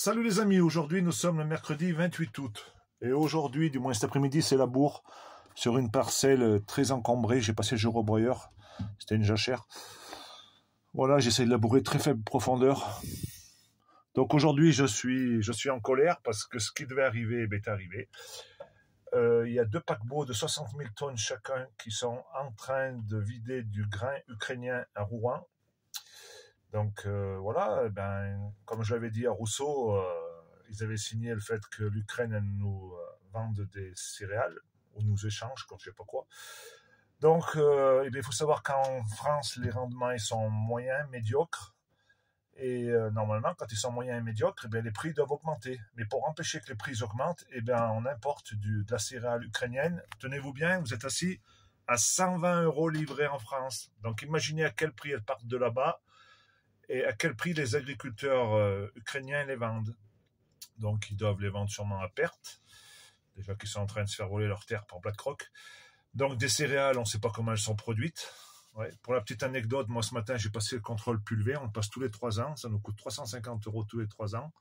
Salut les amis, aujourd'hui nous sommes le mercredi 28 août. Et aujourd'hui, du moins cet après-midi, c'est labour sur une parcelle très encombrée. J'ai passé le jour au broyeur, c'était une jachère. Voilà, j'essaie de labourer très faible profondeur. Donc aujourd'hui, je suis en colère parce que ce qui devait arriver est arrivé. Il y a deux paquebots de 60 000 tonnes chacun qui sont en train de vider du grain ukrainien à Rouen. Donc voilà, comme je l'avais dit à Rousseau, ils avaient signé le fait que l'Ukraine nous vende des céréales, ou nous échange, comme je ne sais pas quoi. Donc il faut savoir qu'en France, les rendements ils sont moyens, médiocres. Et normalement, quand ils sont moyens et médiocres, les prix doivent augmenter. Mais pour empêcher que les prix augmentent, on importe de la céréale ukrainienne. Tenez-vous bien, vous êtes assis à 120 € livrés en France. Donc imaginez à quel prix elles partent de là-bas et à quel prix les agriculteurs ukrainiens les vendent. Donc ils doivent les vendre sûrement à perte. Déjà qu'ils sont en train de se faire voler leurs terres par BlackRock. Donc des céréales, on ne sait pas comment elles sont produites. Ouais. Pour la petite anecdote, moi ce matin j'ai passé le contrôle pulvé, on le passe tous les 3 ans, ça nous coûte 350 € tous les 3 ans.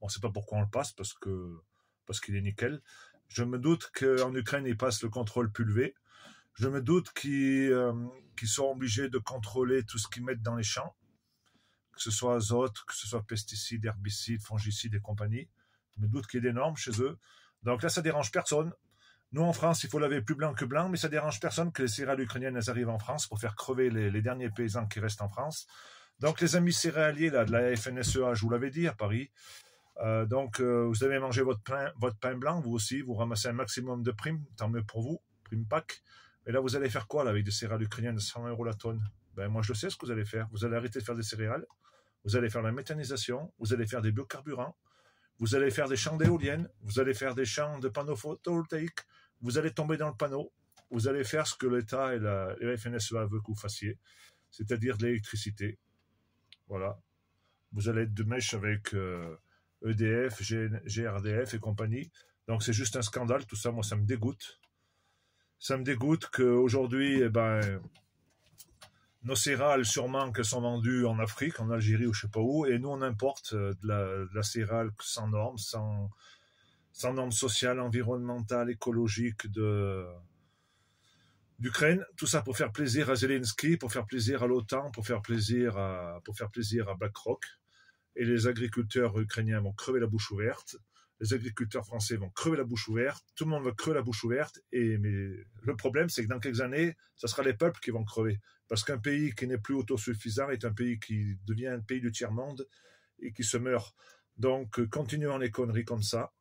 On ne sait pas pourquoi on le passe, parce qu'il est nickel. Je me doute qu'en Ukraine ils passent le contrôle pulvé. Je me doute qu'ils sont obligés de contrôler tout ce qu'ils mettent dans les champs, que ce soit azote, que ce soit pesticides, herbicides, fongicides et compagnie. Je me doute qu'il y a des normes chez eux. Donc là ça dérange personne. Nous, en France, il faut laver plus blanc que blanc, mais ça dérange personne que les céréales ukrainiennes elles arrivent en France pour faire crever les derniers paysans qui restent en France. Donc, les amis céréaliers là, de la FNSEA, je vous l'avais dit, à Paris, vous avez mangé votre pain blanc, vous aussi, vous ramassez un maximum de primes, tant mieux pour vous, prime PAC. Mais là, vous allez faire quoi là, avec des céréales ukrainiennes de 100 € la tonne? Moi, je sais ce que vous allez faire. Vous allez arrêter de faire des céréales, vous allez faire la méthanisation, vous allez faire des biocarburants, vous allez faire des champs d'éoliennes, vous allez faire des champs de panneaux photovoltaïques, vous allez tomber dans le panneau, vous allez faire ce que l'État et la FNSEA veulent que vous fassiez, c'est-à-dire de l'électricité. Voilà. Vous allez être de mèche avec EDF, GRDF et compagnie. Donc c'est juste un scandale, tout ça, moi ça me dégoûte. Ça me dégoûte qu'aujourd'hui, nos céréales, sûrement qu'elles sont vendues en Afrique, en Algérie ou je sais pas où, et nous on importe de la céréale sans normes, sans normes sociales, environnementales, écologiques d'Ukraine. Tout ça pour faire plaisir à Zelensky, pour faire plaisir à l'OTAN, pour faire plaisir à BlackRock. Et les agriculteurs ukrainiens vont crever la bouche ouverte. Les agriculteurs français vont crever la bouche ouverte. Tout le monde va crever la bouche ouverte. Mais le problème, c'est que dans quelques années, ce sera les peuples qui vont crever. Parce qu'un pays qui n'est plus autosuffisant est un pays qui devient un pays du tiers-monde et qui se meurt. Donc, continuons les conneries comme ça.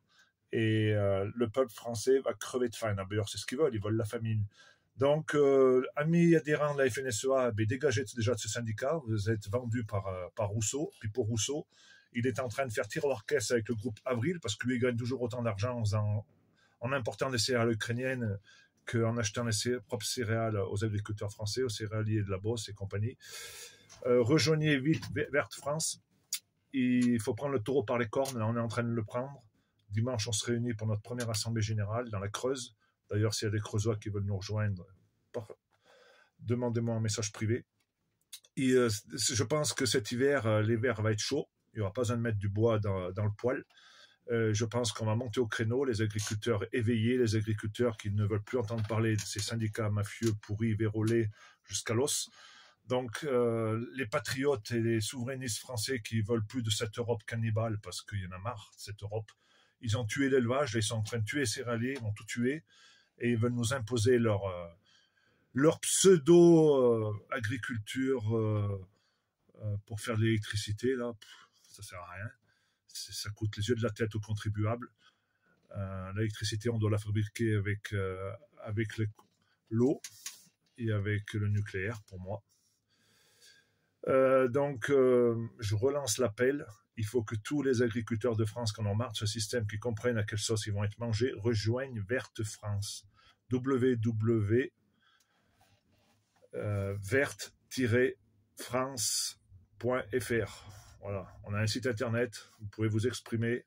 Et le peuple français va crever de faim. D'ailleurs, c'est ce qu'ils veulent. Ils veulent la famine. Donc, amis adhérents de la FNSEA, dégagez déjà de ce syndicat. Vous êtes vendus par Rousseau. Puis pour Rousseau, il est en train de faire tiroir caisse avec le groupe Avril, parce que lui, il gagne toujours autant d'argent en important des céréales ukrainiennes qu'en achetant les propres céréales aux agriculteurs français, aux céréaliers de la Beauce et compagnie. Rejoignez vite Verte France. Il faut prendre le taureau par les cornes. Là, on est en train de le prendre. Dimanche, on se réunit pour notre première assemblée générale dans la Creuse. D'ailleurs, s'il y a des Creusois qui veulent nous rejoindre, demandez-moi un message privé. Et je pense que cet hiver, l'hiver va être chaud. Il n'y aura pas besoin de mettre du bois dans le poêle. Je pense qu'on va monter au créneau, les agriculteurs éveillés, les agriculteurs qui ne veulent plus entendre parler de ces syndicats mafieux pourris, vérolés jusqu'à l'os. Donc, les patriotes et les souverainistes français qui veulent plus de cette Europe cannibale, parce qu'il y en a marre de cette Europe, ils ont tué l'élevage, ils sont en train de tuer les céréaliers, ils vont tout tuer, et ils veulent nous imposer leur pseudo-agriculture pour faire de l'électricité. Là, ça sert à rien. Ça coûte les yeux de la tête aux contribuables. L'électricité, on doit la fabriquer avec l'eau et avec le nucléaire, pour moi. Je relance l'appel. Il faut que tous les agriculteurs de France qui en ont marre de ce système, qui comprennent à quelle sauce ils vont être mangés, rejoignent Verte France. www.verte-france.fr. Voilà, on a un site internet, vous pouvez vous exprimer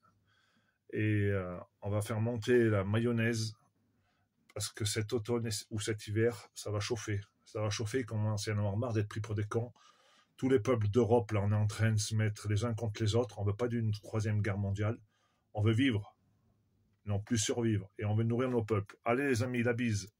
et on va faire monter la mayonnaise parce que cet automne ou cet hiver, ça va chauffer. Ça va chauffer, il commence à en avoir marre d'être pris pour des cons. tous les peuples d'Europe, là, on est en train de se mettre les uns contre les autres. On ne veut pas d'une troisième guerre mondiale. On veut vivre, non plus survivre. Et on veut nourrir nos peuples. Allez les amis, la bise.